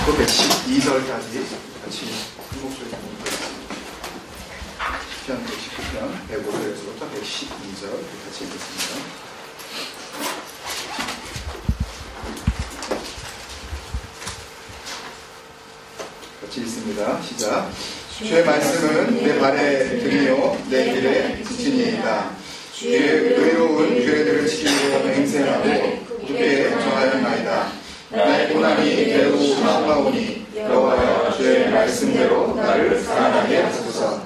또 112절까지 같이 큰 목소리 읽겠습니다. 시편 119편 105절에서부터 112절 같이 읽겠습니다. 같이 읽습니다. 시작. 주의 말씀은 내 발의 등이요 내 길의 빛이니이다. 주의 의로운 규례들을 지키고 맹세하고 굳게 정하였나이다. 나의 고난이 매우 심하오니 여호와여 주의 말씀대로 나를 살아나게 하소서.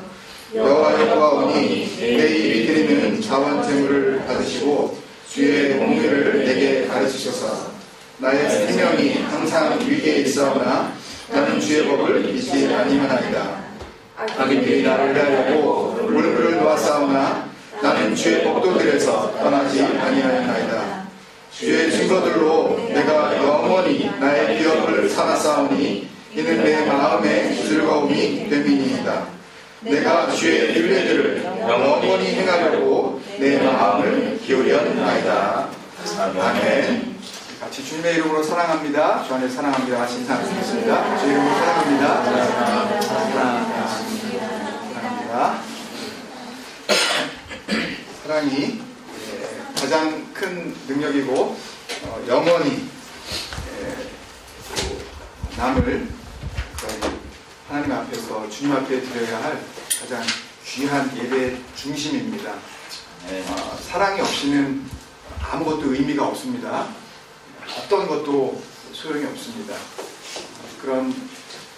여호와여 보아오니 내 입이 드리는 자원 제물을 받으시고 주의 공의를 내게 가르치소서. 나의 생명이 항상 위기에 있사오나 나는 주의 법을 잊지 아니하나이다. 악인들이 나를 해하려고 물불을 놓았사오나 나는 주의 법도들에서 떠나지 아니하였나이다. 주의 증거들로 내가 영원히 나의 기업을 살았사오니 이는 내 마음의 즐거움이 됨이니이다. 내가 주의 율례들을 영원히 행하려고 내 마음을 기울였나이다. 아멘. 같이 주님의 이름으로 사랑합니다. 주 안에 사랑합니다. 같이 인사하겠습니다. 주의 이름으로 사랑합니다. 사랑합니다. 사랑이 가장 큰 능력이고 영원히 남을 하나님 앞에서 주님 앞에 드려야 할 가장 귀한 예배의 중심입니다. 사랑이 없이는 아무것도 의미가 없습니다. 어떤 것도 소용이 없습니다. 그런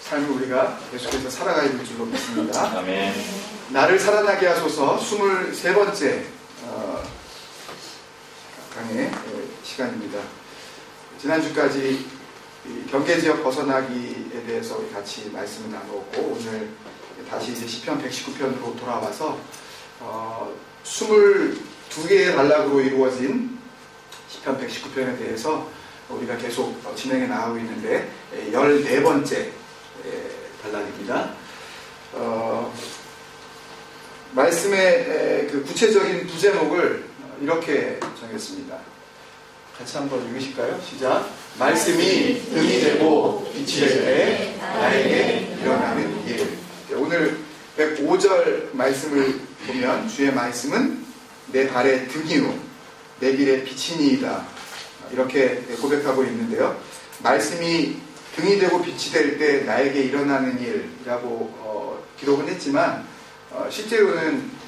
삶을 우리가 계속해서 살아가야 될 줄로 믿습니다. 아멘. 나를 살아나게 하소서 23번째 강의 시간입니다. 지난주까지 경계지역 벗어나기에 대해서 우리 같이 말씀을 나누었고 오늘 다시 이제 시편 119편으로 돌아와서 22개의 단락으로 이루어진 시편 119편에 대해서 우리가 계속 진행해 나가고 있는데 14번째 단락입니다. 말씀의 그 구체적인 부제목을 이렇게 정했습니다. 같이 한번 읽으실까요? 시작. 말씀이 등이 되고 빛이 될 때 나에게 일어나는 일. 오늘 105절 말씀을 보면 주의 말씀은 내 발의 등이요 내 길의 빛이니이다. 이렇게 고백하고 있는데요. 말씀이 등이 되고 빛이 될 때 나에게 일어나는 일이라고 기록은 했지만 실제로는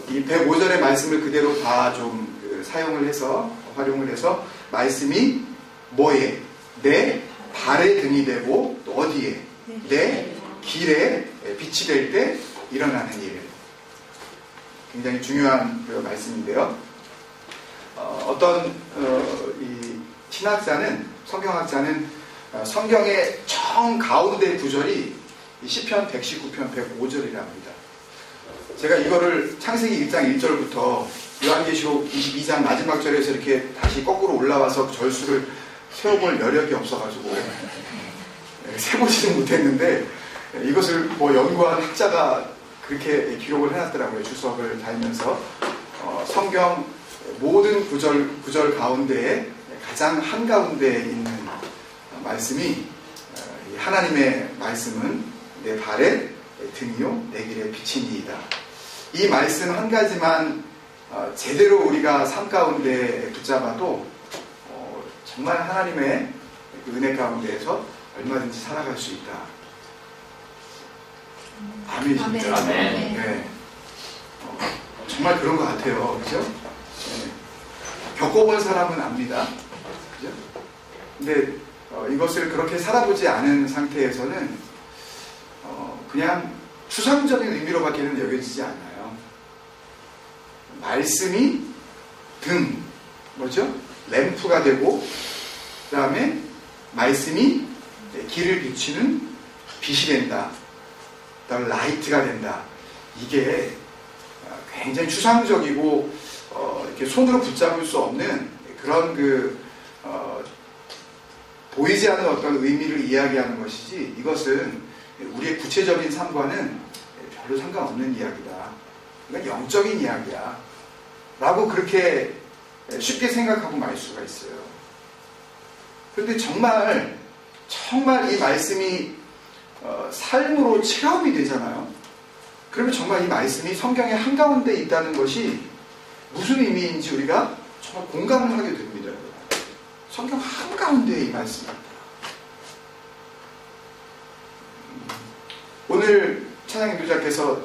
이 105절의 말씀을 그대로 다 좀 사용을 해서 활용을 해서 말씀이 뭐에? 내 발의 등이 되고 또 어디에? 내 길에 빛이 될 때 일어나는 일. 굉장히 중요한 그 말씀인데요. 어떤 이 신학자는 성경학자는 성경의 정가운데 구절이 시편 119편 105절이라 합니다. 제가 이거를 창세기 1장 1절부터 요한계시록 22장 마지막 절에서 이렇게 다시 거꾸로 올라와서 절수를 세워볼 여력이 없어가지고 세보지는 못했는데 이것을 뭐 연구한 학자가 그렇게 기록을 해놨더라고요. 주석을 달면서 성경 모든 구절 가운데에 가장 한가운데에 있는 말씀이 하나님의 말씀은 내 발의 등이요 내 길의 빛이니이다. 이 말씀 한 가지만 제대로 우리가 삶 가운데 붙잡아도 정말 하나님의 은혜 가운데에서 얼마든지 살아갈 수 있다. 아멘이십니까? 아멘. 네. 정말 그런 것 같아요. 그죠? 네. 겪어본 사람은 압니다. 그죠? 근데 이것을 그렇게 살아보지 않은 상태에서는 그냥 추상적인 의미로밖에는 여겨지지 않아요. 말씀이 등, 뭐죠? 램프가 되고 그 다음에 말씀이 길을 비추는 빛이 된다. 그 다음에 라이트가 된다. 이게 굉장히 추상적이고 이렇게 손으로 붙잡을 수 없는 그런 보이지 않는 어떤 의미를 이야기하는 것이지 이것은 우리의 구체적인 삶과는 별로 상관없는 이야기다. 그러니까 영적인 이야기야. 라고 그렇게 쉽게 생각하고 말 수가 있어요. 그런데 정말 정말 이 말씀이 삶으로 체험이 되잖아요. 그러면 정말 이 말씀이 성경의 한가운데 있다는 것이 무슨 의미인지 우리가 정말 공감을 하게 됩니다. 성경 한가운데에 이 말씀이 있다. 오늘 찬양 인도자께서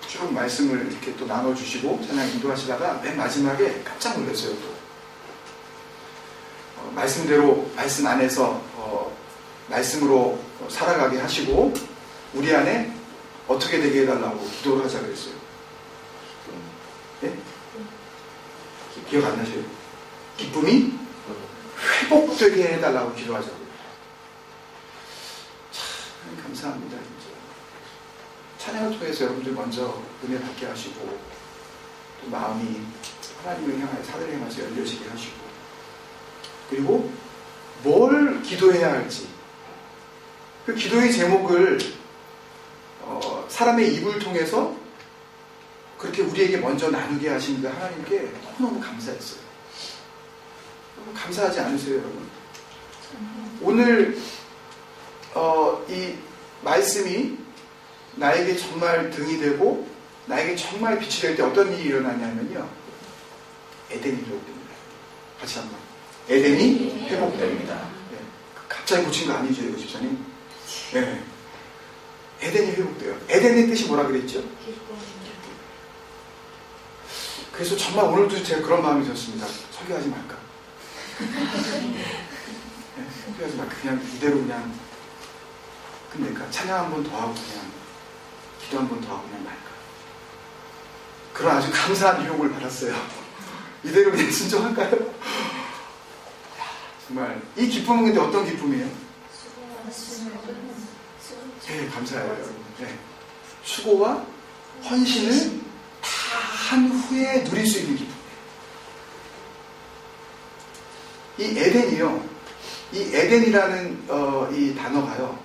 쭉 말씀을 이렇게 또 나눠주시고 찬양 인도하시다가 맨 마지막에 깜짝 놀랐어요. 또 말씀대로 말씀 안에서 말씀으로 살아가게 하시고 우리 안에 어떻게 되게 해달라고 기도를 하자 그랬어요. 예? 기억 안 나세요? 기쁨이 회복되게 해달라고 기도하자고요. 참 감사합니다. 진짜. 찬양을 통해서 여러분들 먼저 은혜 받게 하시고 또 마음이 하나님을 향하여 사랑을 향해서 열려지게 하시고 그리고 뭘 기도해야 할지 그 기도의 제목을 사람의 입을 통해서 그렇게 우리에게 먼저 나누게 하신 그 하나님께 너무너무 감사했어요. 너무 감사하지 않으세요, 여러분? 오늘 이 말씀이 나에게 정말 등이 되고 나에게 정말 빛이 될 때 어떤 일이 일어나냐면요, 에덴이 회복됩니다. 같이 한번. 에덴이 회복됩니다. 네. 갑자기 고친 거 아니죠, 이거 집사님? 네. 에덴이 회복돼요. 에덴의 뜻이 뭐라 그랬죠? 그래서 정말 오늘도 제가 그런 마음이 들었습니다. 설교하지 말까? 네, 설교하지 말까? 그냥 이대로 그냥 끝낼까? 찬양 한 번 더 하고 그냥 기도 한 번 더 하고 그냥 말까? 그런 아주 감사한 유혹을 받았어요. 이대로 그냥 진정할까요? 정말 이 기쁨은 근데 어떤 기쁨이에요? 네, 감사해요, 여러분. 네. 수고와 헌신을 다 한 후에 누릴 수 있는 기쁨이에요. 이 에덴이요, 이 에덴이라는 이 단어가요,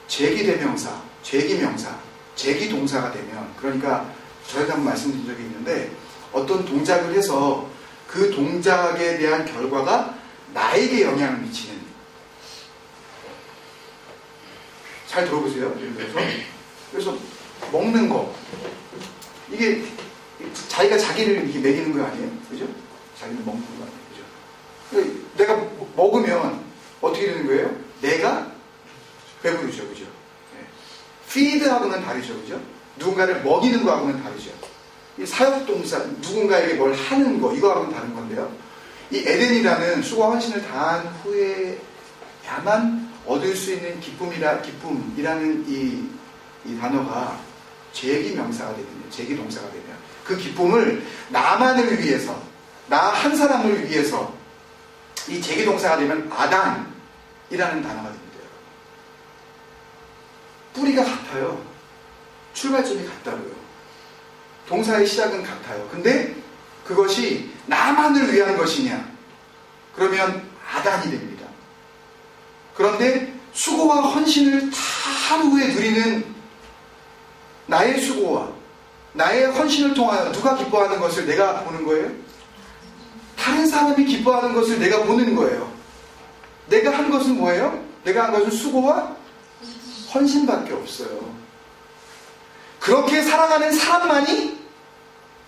제기대명사, 제기명사, 제기동사가 되면, 그러니까 저희가 한번 말씀드린 적이 있는데 어떤 동작을 해서 그 동작에 대한 결과가 나에게 영향을 미치는, 잘 들어보세요. 그래서 먹는 거, 이게 자기가 자기를 이렇게 먹이는 거 아니에요? 그죠? 자기는 먹는 거 아니에요? 그죠? 내가 먹으면 어떻게 되는 거예요? 내가 배부르죠. 그죠? 네. feed하고는 다르죠. 그죠? 누군가를 먹이는 거하고는 다르죠. 이 사역동사, 누군가에게 뭘 하는 거, 이거하고는 다른 건데요. 이 에덴이라는 수고와 헌신을 다한 후에야만 얻을 수 있는 기쁨이라는 이 단어가 제기명사가 되면, 제기동사가 되면 그 기쁨을 나만을 위해서, 나 한 사람을 위해서 이 제기동사가 되면 아담이라는 단어가 됩니다. 뿌리가 같아요. 출발점이 같다고요. 동사의 시작은 같아요. 근데 그것이 나만을 위한 것이냐? 그러면 아담이 됩니다. 그런데 수고와 헌신을 다 한 후에 누리는 나의 수고와 나의 헌신을 통하여 누가 기뻐하는 것을 내가 보는 거예요? 다른 사람이 기뻐하는 것을 내가 보는 거예요. 내가 한 것은 뭐예요? 내가 한 것은 수고와 헌신밖에 없어요. 그렇게 살아가는 사람만이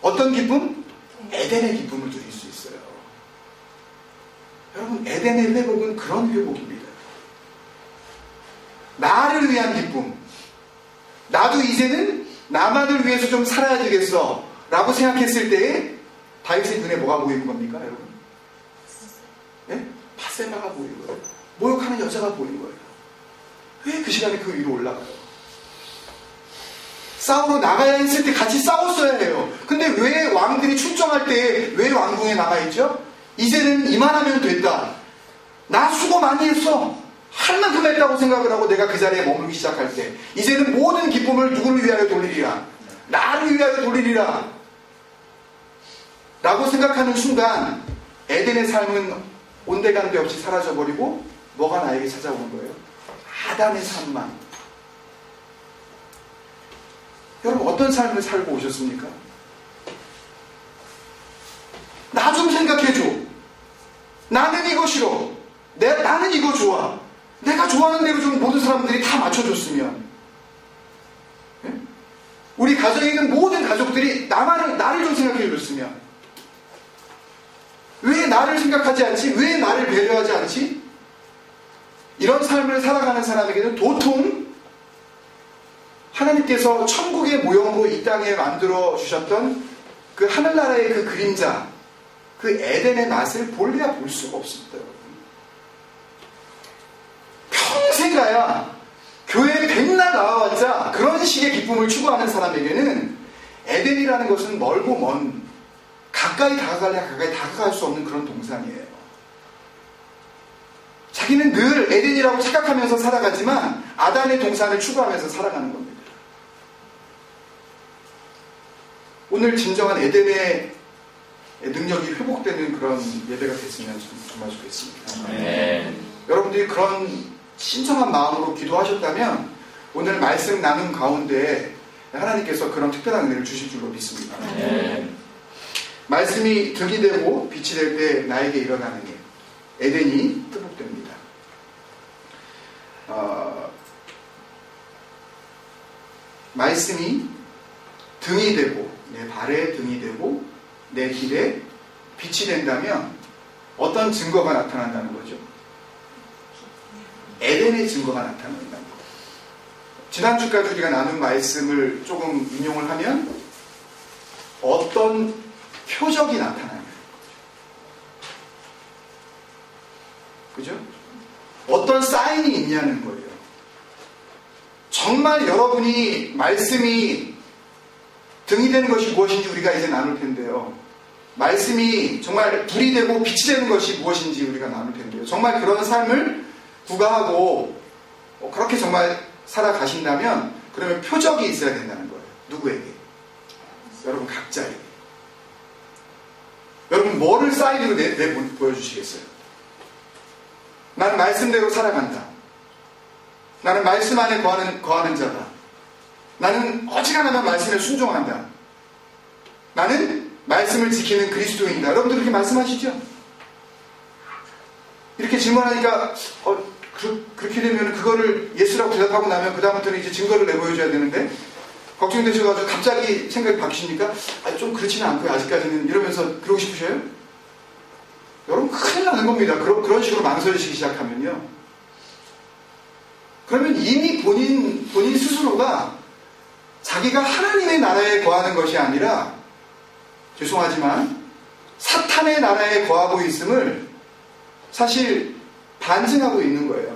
어떤 기쁨? 에덴의 기쁨을 누릴 수 있어요. 여러분, 에덴의 회복은 그런 회복입니다. 나를 위한 기쁨. 나도 이제는 나만을 위해서 좀 살아야 되겠어 라고 생각했을 때에 다윗의 눈에 뭐가 보이는 겁니까, 여러분? 예? 바세바가 보이는 거예요. 모욕하는 여자가 보이는 거예요. 왜 그 시간에 그 위로 올라가요? 싸우러 나가야 했을 때 같이 싸웠어야 해요. 근데 왜 왕들이 출정할 때 왜 왕궁에 나가있죠? 이제는 이만하면 됐다. 나 수고 많이 했어. 할 만큼 했다고 생각을 하고 내가 그 자리에 머물기 시작할 때 이제는 모든 기쁨을 누구를 위하여 돌리리라? 나를 위하여 돌리리라 라고 생각하는 순간 에덴의 삶은 온데간데 없이 사라져버리고 뭐가 나에게 찾아오는 거예요? 아담의 삶만. 여러분, 어떤 삶을 살고 오셨습니까? 나 좀 생각해줘. 나는 이거 싫어. 나는 이거 줘. 좋아. 내가 좋아하는 대로 좀 모든 사람들이 다 맞춰줬으면. 예? 우리 가정에 있는 모든 가족들이 나를 좀 생각해 줬으면. 왜 나를 생각하지 않지? 왜 나를 배려하지 않지? 이런 삶을 살아가는 사람에게는 도통 하나님께서 천국의 모형으로 이 땅에 만들어 주셨던 그 하늘나라의 그 그림자, 그 에덴의 맛을 볼래야 볼 수가 없습니다, 여러분. 평생 가야 교회에 백날 나와봤자 그런 식의 기쁨을 추구하는 사람에게는 에덴이라는 것은 멀고 먼, 가까이 다가갈래야 가까이 다가갈 수 없는 그런 동산이에요. 자기는 늘 에덴이라고 착각하면서 살아가지만 아담의 동산을 추구하면서 살아가는 겁니다. 오늘 진정한 에덴의 능력이 회복되는 그런 예배가 됐으면 정말 좋겠습니다. 네. 여러분들이 그런 신성한 마음으로 기도하셨다면 오늘 말씀 나눈 가운데 하나님께서 그런 특별한 은혜를 주실 줄로 믿습니다. 네. 말씀이 득이 되고 빛이 될 때 나에게 일어나는 일, 에덴이 회복됩니다. 말씀이 등이 되고 내 발에 등이 되고 내 길에 빛이 된다면 어떤 증거가 나타난다는 거죠? 에덴의 증거가 나타난다는 거예요. 지난주까지 우리가 나눈 말씀을 조금 인용을 하면 어떤 표적이 나타나는 거죠. 그죠? 어떤 사인이 있냐는 거예요. 정말 여러분이 말씀이 등이 되는 것이 무엇인지 우리가 이제 나눌 텐데요. 말씀이 정말 불이 되고 빛이 되는 것이 무엇인지 우리가 나눌 텐데요. 정말 그런 삶을 구가하고 그렇게 정말 살아가신다면 그러면 표적이 있어야 된다는 거예요. 누구에게? 여러분 각자에게. 여러분 뭐를 사인으로 보여주시겠어요? 나는 말씀대로 살아간다. 나는 말씀 안에 거하는 자다. 나는 어지간하면 말씀에 순종한다. 나는 말씀을 지키는 그리스도인이다. 여러분들 그렇게 말씀하시죠? 이렇게 질문하니까 그렇게 되면 그거를 예수라고 대답하고 나면 그 다음부터는 이제 증거를 내보여줘야 되는데 걱정되셔가지고 갑자기 생각이 바뀌십니까? 좀 그렇지는 않고요. 아직까지는 이러면서 그러고 싶으셔요? 여러분 큰일 나는 겁니다. 그런 식으로 망설이시기 시작하면요. 그러면 이미 본인 스스로가 자기가 하나님의 나라에 거하는 것이 아니라 죄송하지만 사탄의 나라에 거하고 있음을 사실 반증하고 있는 거예요.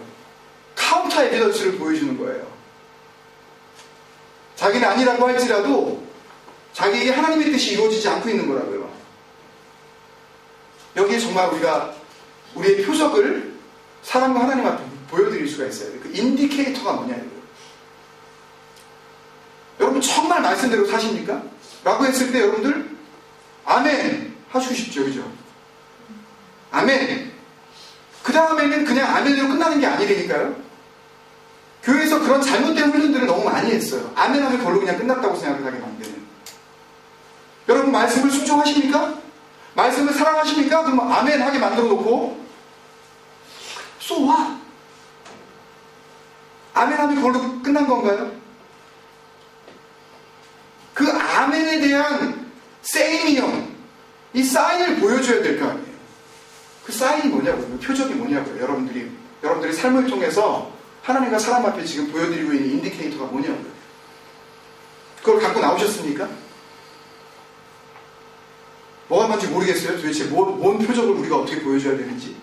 카운터 에비던스를 보여주는 거예요. 자기는 아니라고 할지라도 자기에게 하나님의 뜻이 이루어지지 않고 있는 거라고요. 여기에 정말 우리가 우리의 표적을 사람과 하나님 앞에 보여드릴 수가 있어요. 그 인디케이터가 뭐냐고요. 여러분 정말 말씀대로 사십니까? 라고 했을 때 여러분들 아멘 하시고 싶죠. 그죠? 아멘. 그 다음에는 그냥 아멘으로 끝나는 게 아니라니까요. 교회에서 그런 잘못된 훈련들을 너무 많이 했어요. 아멘 하면 그걸로 그냥 끝났다고 생각하게 만드는. 여러분 말씀을 순종하십니까? 말씀을 사랑하십니까? 그러면 아멘 하게 만들어 놓고 so what? 아멘 하면 그걸로 끝난 건가요? 그 아멘에 대한 세이미형, 이 사인을 보여줘야 될 거 아니에요. 그 사인이 뭐냐고요? 그 표적이 뭐냐고요? 여러분들이 삶을 통해서 하나님과 사람 앞에 지금 보여드리고 있는 인디케이터가 뭐냐고요? 그걸 갖고 나오셨습니까? 뭐가 뭔지 모르겠어요. 도대체 뭔 표적을 우리가 어떻게 보여줘야 되는지.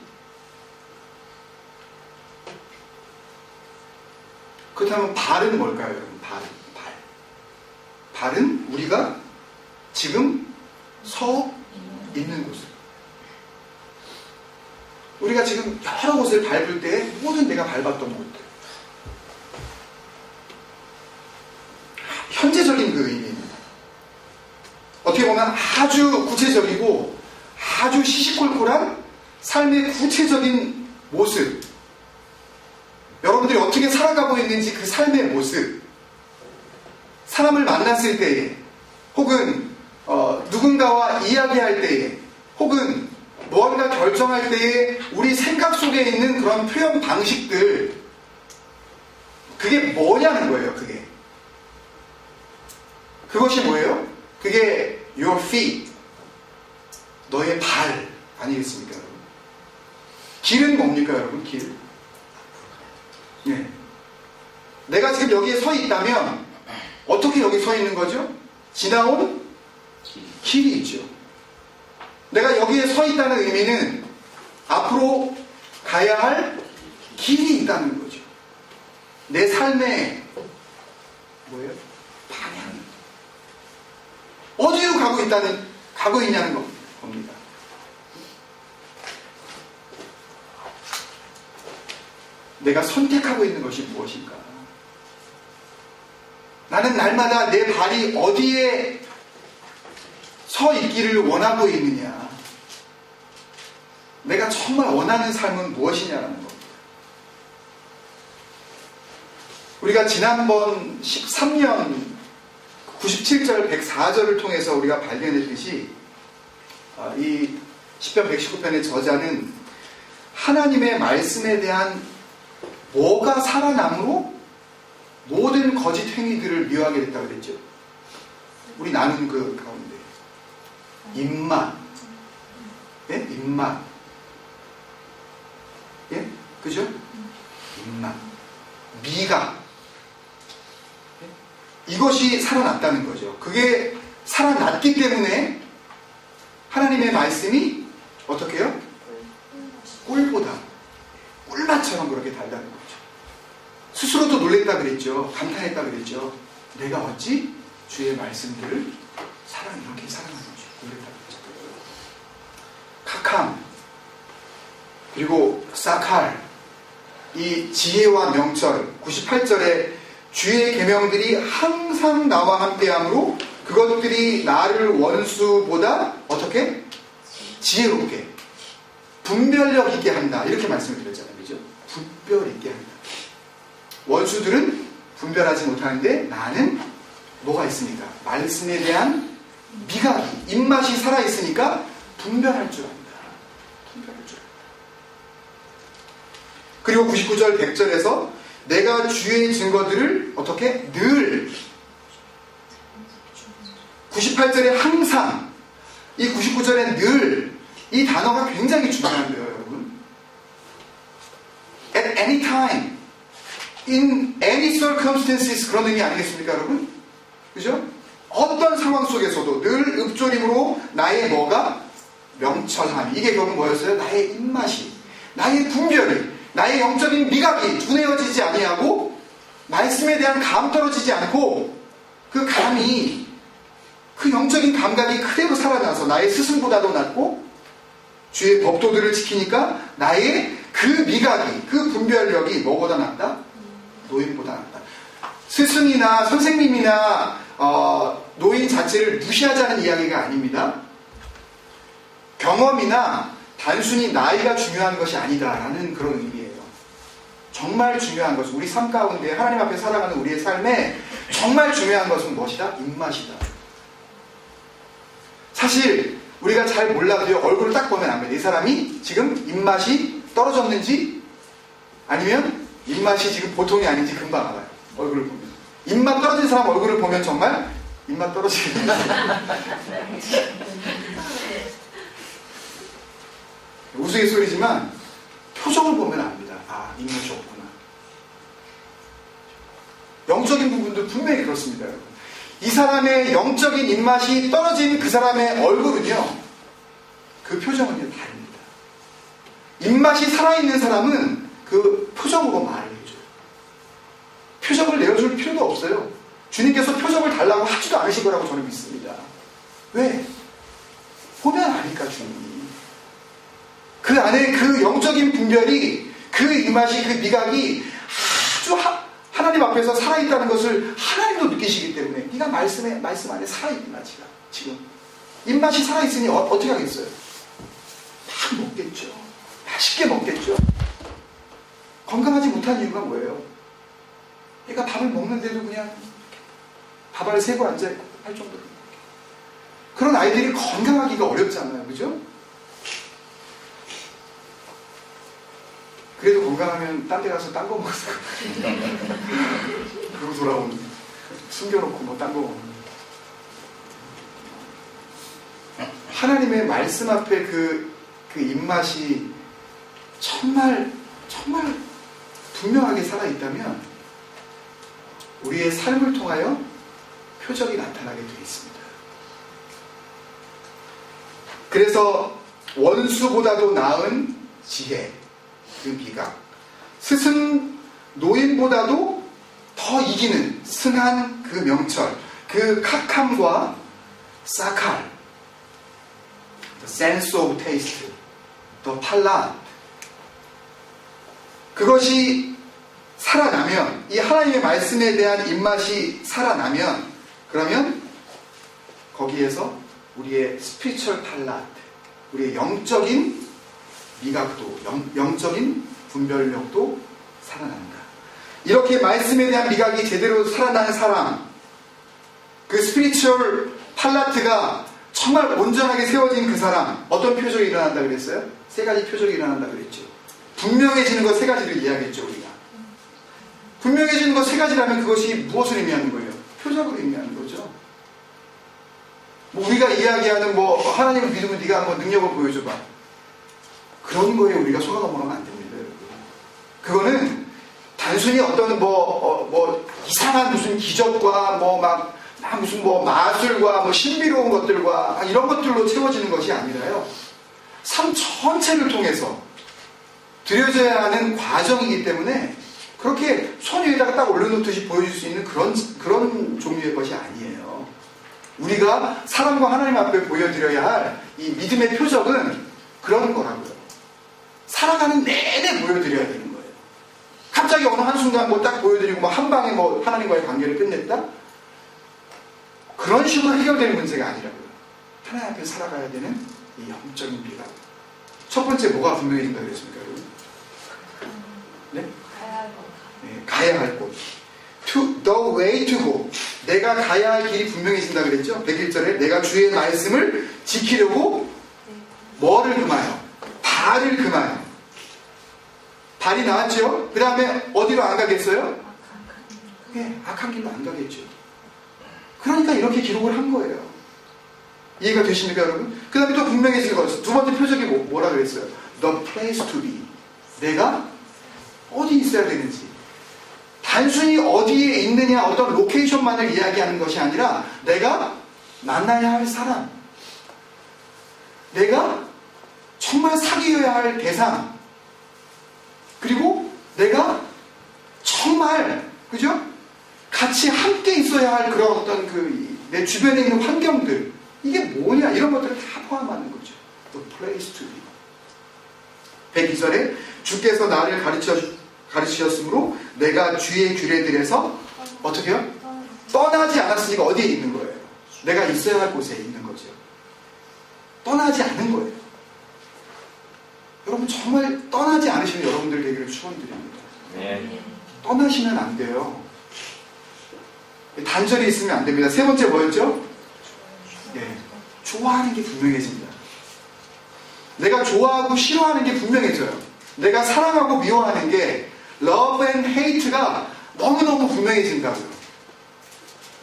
그렇다면 발은 뭘까요, 여러분? 발은 우리가 지금 서 있는 곳을. 우리가 지금 여러 곳을 밟을 때 모든 내가 밟았던 곳들. 현재적인 그 의미입니다. 어떻게 보면 아주 구체적이고 아주 시시콜콜한 삶의 구체적인 모습. 여러분들이 어떻게 살아가고 있는지 그 삶의 모습. 사람을 만났을 때에 혹은 누군가와 이야기할 때에 혹은 뭐 무언가 결정할 때에 우리 생각 속에 있는 그런 표현 방식들, 그게 뭐냐는 거예요. 그것이 뭐예요? 그게 your feet, 너의 발 아니겠습니까, 여러분? 길은 뭡니까, 여러분? 길. 네. 내가 지금 여기에 서 있다면 어떻게 여기 서 있는 거죠? 지나온 길이 있죠. 내가 여기에 서 있다는 의미는 앞으로 가야 할 길이 있다는 거죠. 내 삶의 뭐예요? 방향. 어디로 가고 있냐는 겁니다. 내가 선택하고 있는 것이 무엇인가? 나는 날마다 내 발이 어디에 서 있기를 원하고 있느냐? 내가 정말 원하는 삶은 무엇이냐라는 겁니다. 우리가 지난번 13년 97절 104절을 통해서 우리가 발견했듯이 이 시편 119편의 저자는 하나님의 말씀에 대한 뭐가 살아남으로 모든 거짓 행위들을 미워하게 됐다고 그랬죠. 우리 나눈 그 가운데 입맛, 예? 입맛, 예? 그죠? 입맛, 미각, 예? 이것이 살아났다는 거죠. 그게 살아났기 때문에 하나님의 말씀이 어떻게 해요? 꿀보다 꿀맛처럼 그렇게 달다는 거죠. 스스로도 놀랬다 그랬죠. 감탄했다 그랬죠. 내가 어찌 주의 말씀들을 이렇게 사랑하는 거죠. 놀랬다 그랬죠. 카캄, 그리고 사칼, 이 지혜와 명철, 98절에 주의 계명들이 항상 나와 함께하므로 그것들이 나를 원수보다 어떻게? 지혜롭게, 분별력 있게 한다. 이렇게 말씀을 드렸잖아요. 그죠? 분별 있게 한다. 원수들은 분별하지 못하는데 나는 뭐가 있습니까? 말씀에 대한 미각이, 입맛이 살아있으니까 분별할 줄 안다. 분별할 줄 안다. 그리고 99절 100절에서 내가 주의 증거들을 어떻게? 늘 98절에 항상, 이 99절에 늘, 이 단어가 굉장히 중요한데요, 여러분. At any time, in any circumstances, 그런 의미 아니겠습니까, 여러분? 그죠? 어떤 상황 속에서도 늘 읊조림으로 나의 뭐가? 명철함. 이게 결국 뭐였어요? 나의 입맛이, 나의 분별이, 나의 영적인 미각이 둔해어지지 아니하고 말씀에 대한 감 떨어지지 않고 그 감이, 그 영적인 감각이 그대로 살아나서 나의 스승보다도 낫고 주의 법도들을 지키니까 나의 그 미각이, 그 분별력이 뭐보다 낫다? 노인보다 낫다. 스승이나 선생님이나 노인 자체를 무시하자는 이야기가 아닙니다. 경험이나 단순히 나이가 중요한 것이 아니다라는 그런 의미예요. 정말 중요한 것은 우리 삶 가운데 하나님 앞에 살아가는 우리의 삶에 정말 중요한 것은 무엇이다? 입맛이다. 사실 우리가 잘 몰라도요, 얼굴을 딱 보면 압니다. 이 사람이 지금 입맛이 떨어졌는지 아니면 입맛이 지금 보통이 아닌지 금방 알아요. 얼굴을 보면. 입맛 떨어진 사람 얼굴을 보면 정말 입맛 떨어지겠다. 우스갯소리지만 표정을 보면 압니다. 아, 입맛이 없구나. 영적인 부분도 분명히 그렇습니다, 여러분. 이 사람의 영적인 입맛이 떨어진 그 사람의 얼굴은요, 그 표정은요, 다릅니다. 입맛이 살아있는 사람은 그 표정으로 말을 해줘요. 표정을 내어줄 필요도 없어요. 주님께서 표정을 달라고 하지도 않으실 거라고 저는 믿습니다. 왜? 보면 아니까, 주님이. 그 안에 그 영적인 분별이, 그 입맛이, 그 미각이 아주 하나님 앞에서 살아있다는 것을 하나님도 느끼시기 때문에, 네가 말씀 안에 살아있구나, 지금. 입맛이 살아있으니 어떻게 하겠어요? 다 먹겠죠. 맛있게 먹겠죠. 건강하지 못한 이유가 뭐예요? 얘가 밥을 먹는데도 그냥 밥알을 세고 앉아있고 할 정도로. 그런 아이들이 건강하기가 어렵잖아요. 그죠? 그래도 건강하면 딴 데 가서 딴 거 먹었을 거예요. 그러고 돌아오는, 숨겨놓고 뭐 딴 거 먹는. 하나님의 말씀 앞에 그 입맛이 정말 분명하게 살아있다면 우리의 삶을 통하여 표적이 나타나게 되어 있습니다. 그래서 원수보다도 나은 지혜, 그 미각, 스승 노인보다도 더 이기는 승한 그 명철, 그 카캄과 사칼, the sense of taste, the palate, 그것이 살아나면, 이 하나님의 말씀에 대한 입맛이 살아나면, 그러면 거기에서 우리의 스피리추얼 팔라트, 우리의 영적인 미각도, 영적인 분별력도 살아난다. 이렇게 말씀에 대한 미각이 제대로 살아나는 사람, 그 스피리추얼 팔라트가 정말 온전하게 세워진 그 사람, 어떤 표적이 일어난다 그랬어요? 세 가지 표적이 일어난다 그랬죠. 분명해지는 것 세 가지를 이야기했죠, 우리가. 분명해지는 것 세 가지라면 그것이 무엇을 의미하는 거예요? 표적을 의미하는 거죠. 뭐 우리가 이야기하는 뭐 하나님을 믿으면 네가 한번 능력을 보여줘봐. 그런 거에 우리가 속아 넘어가면 안 됩니다, 여러분. 그거는 단순히 어떤 뭐 이상한 무슨 기적과 무슨 마술과 신비로운 것들과 이런 것들로 채워지는 것이 아니라요. 삶 전체를 통해서 드려져야 하는 과정이기 때문에 그렇게 손 위에다가 딱 올려놓듯이 보여줄 수 있는 그런 종류의 것이 아니에요. 우리가 사람과 하나님 앞에 보여드려야 할 이 믿음의 표적은 그런 거라고요. 살아가는 내내 보여드려야 되는 거예요. 갑자기 어느 한순간 딱 보여드리고 한 방에 하나님과의 관계를 끝냈다? 그런 식으로 해결되는 문제가 아니라고요. 하나님 앞에 살아가야 되는 이 영적인 비가. 첫 번째 뭐가 분명해진다 그랬습니까, 여러분? 네? 가야 할 곳. The way to go. 내가 가야 할 길이 분명해진다 그랬죠? 101절에 내가 주의 말씀을 지키려고 뭐를 금하여? 발을 금하여. 발이 나왔죠? 그 다음에 어디로 안 가겠어요? 악한 길로 안 가겠죠. 그러니까 이렇게 기록을 한 거예요. 이해가 되십니까, 여러분? 그 다음에 또 분명해진 거. 두 번째 표적이 뭐라 그랬어요? The place to be. 내가 어디 있어야 되는지. 단순히 어디에 있느냐, 어떤 로케이션만을 이야기하는 것이 아니라 내가 만나야 할 사람, 내가 정말 사귀어야 할 대상, 그리고 내가 정말, 그죠? 같이 함께 있어야 할 그런 어떤 내 주변에 있는 환경들, 이게 뭐냐, 이런 것들을 다 포함하는 거죠. The place to be. 102절에 주께서 나를 가르치셨으므로 내가 주의 규례들에서 어떻게 해요? 떠나지 않았으니까 어디에 있는 거예요? 내가 있어야 할 곳에 있는 거죠. 떠나지 않은 거예요. 여러분 정말 떠나지 않으시는 여러분들 되기를 축원드립니다. 네. 떠나시면 안 돼요. 단절이 있으면 안 됩니다. 세 번째 뭐였죠? 네. 좋아하는 게 분명해집니다. 내가 좋아하고 싫어하는 게 분명해져요. 내가 사랑하고 미워하는 게 love and hate가 너무너무 분명해진다고요.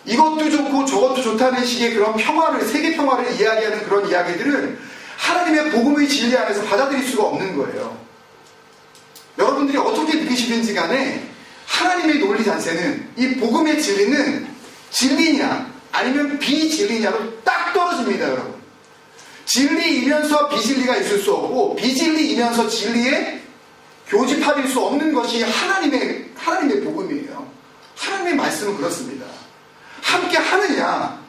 이것도 좋고 저것도 좋다는 식의 그런 평화를, 세계 평화를 이야기하는 그런 이야기들은 하나님의 복음의 진리 안에서 받아들일 수가 없는 거예요. 여러분들이 어떻게 느끼시든지 간에 하나님의 논리 자체는, 이 복음의 진리는 진리냐 아니면 비진리냐로 딱 떨어집니다, 여러분. 진리이면서 비진리가 있을 수 없고 비진리이면서 진리에 교집합일 수 없는 것이 하나님의 복음이에요. 하나님의 말씀은 그렇습니다. 함께 하느냐,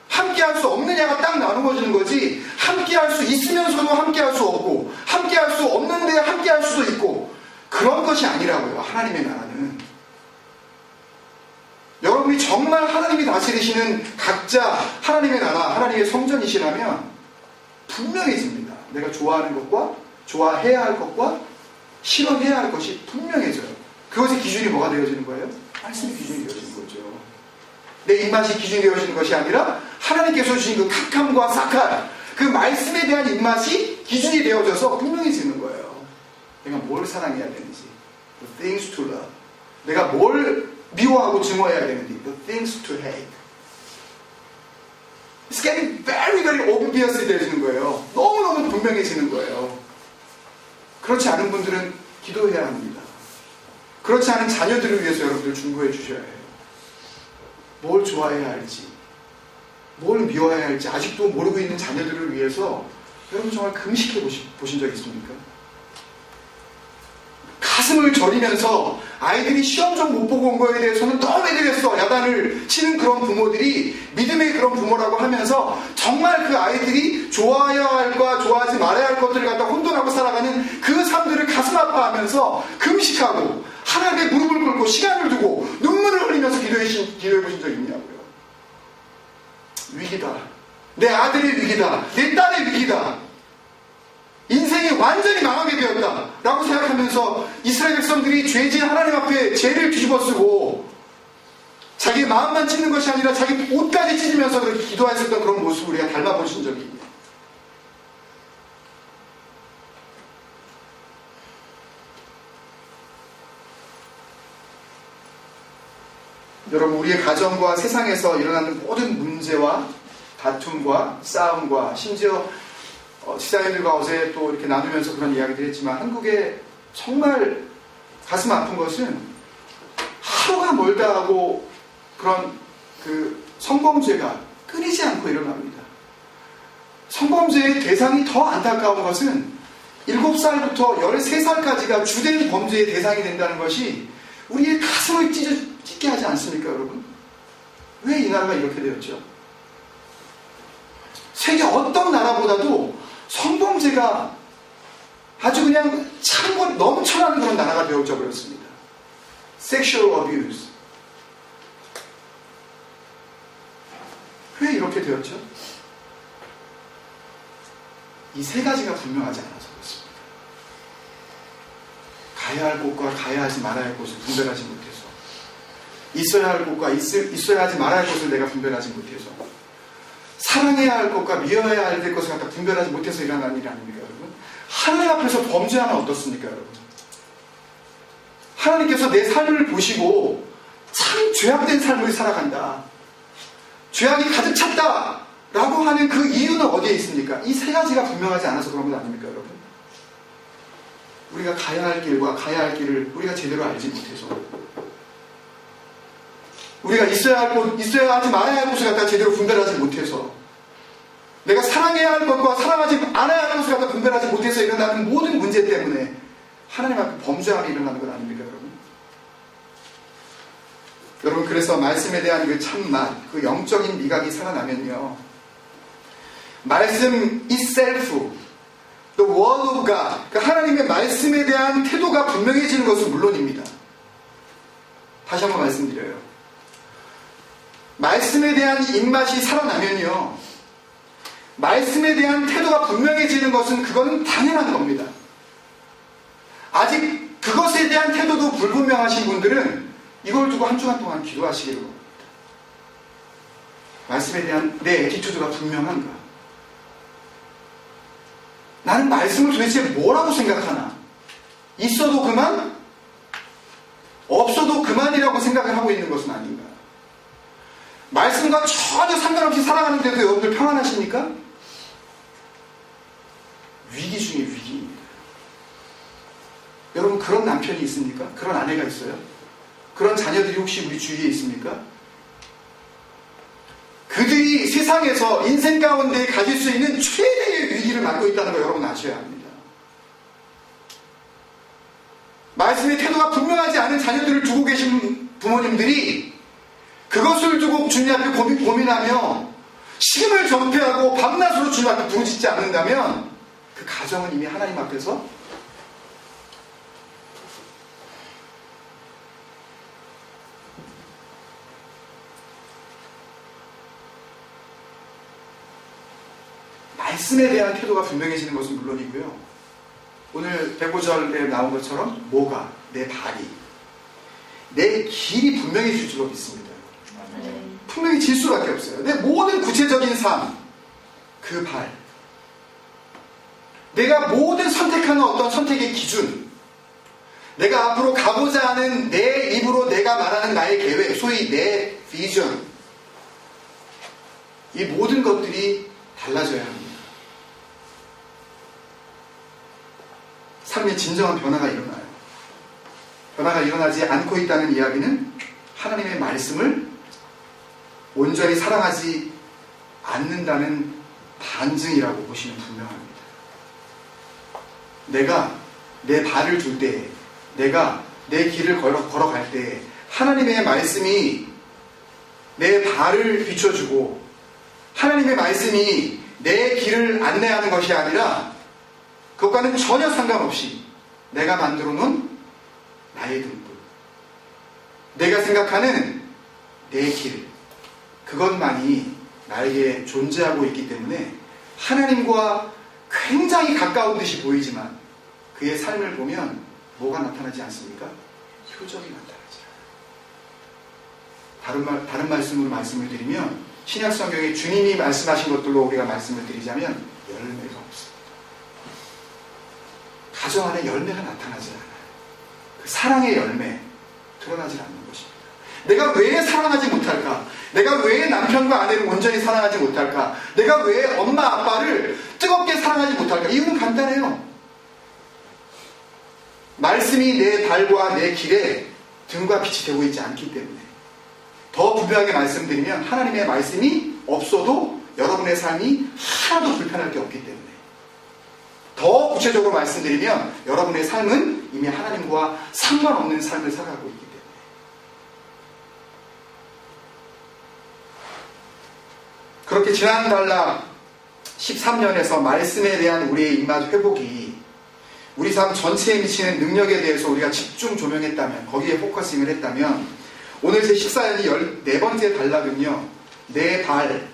함께 할 수 없느냐가 딱 나누어지는 거지, 함께 할 수 있으면서도 함께 할 수 없고, 함께 할 수 없는데 함께 할 수도 있고, 그런 것이 아니라고요, 하나님의 나라는. 여러분이 정말 하나님이 다스리시는 각자 하나님의 나라, 하나님의 성전이시라면 분명해집니다. 내가 좋아하는 것과 좋아해야 할 것과 싫어해야 할 것이 분명해져요. 그것의 기준이 뭐가 되어지는 거예요? 말씀의 기준이 되어지는 거죠. 내 입맛이 기준이 되어지는 것이 아니라 하나님께서 주신 그 카캄과 사칼, 그 말씀에 대한 입맛이 기준이 되어져서 분명해지는 거예요. 내가 뭘 사랑해야 되는지. The things to love. 내가 뭘 미워하고 증오해야 되는지. The things to hate. It's getting very, very obvious 되어지는 거예요. 너무너무 분명해지는 거예요. 그렇지 않은 분들은 기도해야 합니다. 그렇지 않은 자녀들을 위해서 여러분들 중보해 주셔야 해요. 뭘 좋아해야 할지, 뭘 미워해야 할지 아직도 모르고 있는 자녀들을 위해서 여러분 정말 금식해 보신 적 있습니까? 가슴을 저리면서 아이들이 시험 좀 못 보고 온 거에 대해서는 너무 애들했어 야단을 치는 그런 부모들이 믿음의 그런 부모라고 하면서 정말 그 아이들이 좋아해야 할과 좋아하지 말아야 할 것들을 갖다 혼돈하고 살아가는 그 삶들을 가슴 아파하면서 금식하고 하나님께 무릎을 꿇고 시간을 두고 눈물을 흘리면서 기도해 보신 적 있냐고요. 위기다. 내 아들의 위기다. 내 딸의 위기다. 인생이 완전히 망하게 되었다 라고 생각하면서 이스라엘 백성들이 죄진 하나님 앞에 죄를 뒤집어쓰고 자기 마음만 찢는 것이 아니라 자기 옷까지 찢으면서 그렇게 기도하셨던 그런 모습을 우리가 닮아보신 적이 있네요. 여러분 우리의 가정과 세상에서 일어나는 모든 문제와 다툼과 싸움과 심지어 지사님들과 어제 또 이렇게 나누면서 그런 이야기도 했지만 한국에 정말 가슴 아픈 것은 하루가 멀다 하고 그런 그 성범죄가 끊이지 않고 일어납니다. 성범죄의 대상이 더 안타까운 것은 7살부터 13살까지가 주된 범죄의 대상이 된다는 것이 우리의 가슴을 찢게 하지 않습니까, 여러분? 왜 이 나라가 이렇게 되었죠? 세계 어떤 나라보다도 성범죄가 아주 그냥 창고 넘쳐나는 그런 나라가 되어져 버렸습니다. Sexual abuse. 왜 이렇게 되었죠? 이 세 가지가 분명하지 않아서 그렇습니다. 가야 할 곳과 가야 하지 말아야 할 곳을 분별하지 못해서, 있어야 할 곳과 있어야 하지 말아야 할 곳을 내가 분별하지 못해서, 사랑해야 할 것과 미워해야 할 것을 갖다 분별하지 못해서 일어나는 일이 아닙니까, 여러분? 하나님 앞에서 범죄하면 어떻습니까, 여러분? 하나님께서 내 삶을 보시고 참 죄악된 삶을 살아간다, 죄악이 가득 찼다 라고 하는 그 이유는 어디에 있습니까? 이 세 가지가 분명하지 않아서 그런 건 아닙니까, 여러분? 우리가 가야 할 길과 가야 할 길을 우리가 제대로 알지 못해서, 우리가 있어야 할 곳, 있어야 하지 말아야 할 곳을 갖다 제대로 분별하지 못해서, 내가 사랑해야 할 것과 사랑하지 않아야 할 것을 갖다 분별하지 못해서 일어나는 모든 문제 때문에 하나님 앞에 범죄함이 일어나는 건 아닙니까, 여러분? 여러분, 그래서 말씀에 대한 그 참맛, 그 영적인 미각이 살아나면요, 말씀 itself, the word of God, 그 하나님의 말씀에 대한 태도가 분명해지는 것은 물론입니다. 다시 한번 말씀드려요. 말씀에 대한 입맛이 살아나면요, 말씀에 대한 태도가 분명해지는 것은 그거는 당연한 겁니다. 아직 그것에 대한 태도도 불분명하신 분들은 이걸 두고 한 주간 동안 기도하시기를 바랍니다. 말씀에 대한 내 애티튜드가 분명한가? 나는 말씀을 도대체 뭐라고 생각하나? 있어도 그만? 없어도 그만이라고 생각을 하고 있는 것은 아닌가? 말씀과 전혀 상관없이 살아가는데도 여러분들 평안하십니까? 위기 중에 위기입니다. 여러분, 그런 남편이 있습니까? 그런 아내가 있어요? 그런 자녀들이 혹시 우리 주위에 있습니까? 그들이 세상에서 인생 가운데 가질 수 있는 최대의 위기를 맞고 있다는 거 여러분 아셔야 합니다. 말씀의 태도가 분명하지 않은 자녀들을 두고 계신 부모님들이 그것을 두고 주님 앞에 고민하며 식음을 전폐하고 밤낮으로 주님 앞에 부르짖지 않는다면 그 가정은 이미 하나님 앞에서 말씀에 대한 태도가 분명해지는 것은 물론이고요, 오늘 105절에 나온 것처럼 뭐가? 내 발이, 내 길이 분명해질 줄 믿습니다. 분명히 질 수밖에 없어요. 내 모든 구체적인 삶, 그 발, 내가 모든 선택하는 어떤 선택의 기준, 내가 앞으로 가고자 하는 내 입으로 내가 말하는 나의 계획, 소위 내 비전, 이 모든 것들이 달라져야 합니다. 삶의 진정한 변화가 일어나요. 변화가 일어나지 않고 있다는 이야기는 하나님의 말씀을 온전히 사랑하지 않는다는 반증이라고 보시면 분명합니다. 내가 내 발을 둘 때에, 내가 내 길을 걸어갈 때에 하나님의 말씀이 내 발을 비춰주고 하나님의 말씀이 내 길을 안내하는 것이 아니라 그것과는 전혀 상관없이 내가 만들어 놓은 나의 등불, 내가 생각하는 내 길, 그것만이 나에게 존재하고 있기 때문에 하나님과 굉장히 가까운 듯이 보이지만 그의 삶을 보면 뭐가 나타나지 않습니까? 표적이 나타나죠. 다른 말씀으로 말씀을 드리면 신약 성경에 주님이 말씀하신 것들로 우리가 말씀을 드리자면 열매가 없습니다. 가정 안에 열매가 나타나지 않아요. 그 사랑의 열매 드러나지 않는 것입니다. 내가 왜 사랑하지 못할까? 내가 왜 남편과 아내를 온전히 사랑하지 못할까? 내가 왜 엄마 아빠를 뜨겁게 사랑하지 못할까? 이유는 간단해요. 말씀이 내 발과 내 길에 등과 빛이 되고 있지 않기 때문에. 더 분명하게 말씀드리면 하나님의 말씀이 없어도 여러분의 삶이 하나도 불편할 게 없기 때문에. 더 구체적으로 말씀드리면 여러분의 삶은 이미 하나님과 상관없는 삶을 살아가고 있기 때문에. 그렇게 지난 단락 13년에서 말씀에 대한 우리의 입맛 회복이 우리 삶 전체에 미치는 능력에 대해서 우리가 집중 조명했다면, 거기에 포커싱을 했다면, 오늘 제 14년이 14번째 단락은요, 내 발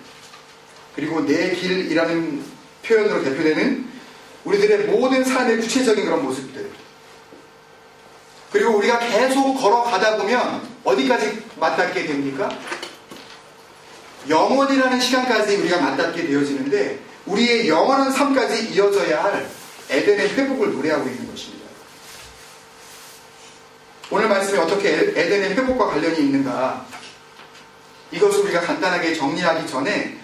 그리고 내 길이라는 표현으로 대표되는 우리들의 모든 삶의 구체적인 그런 모습들, 그리고 우리가 계속 걸어가다 보면 어디까지 맞닿게 됩니까? 영원이라는 시간까지 우리가 맞닿게 되어지는데 우리의 영원한 삶까지 이어져야 할 에덴의 회복을 노래하고 있는 것입니다. 오늘 말씀이 어떻게 에덴의 회복과 관련이 있는가, 이것을 우리가 간단하게 정리하기 전에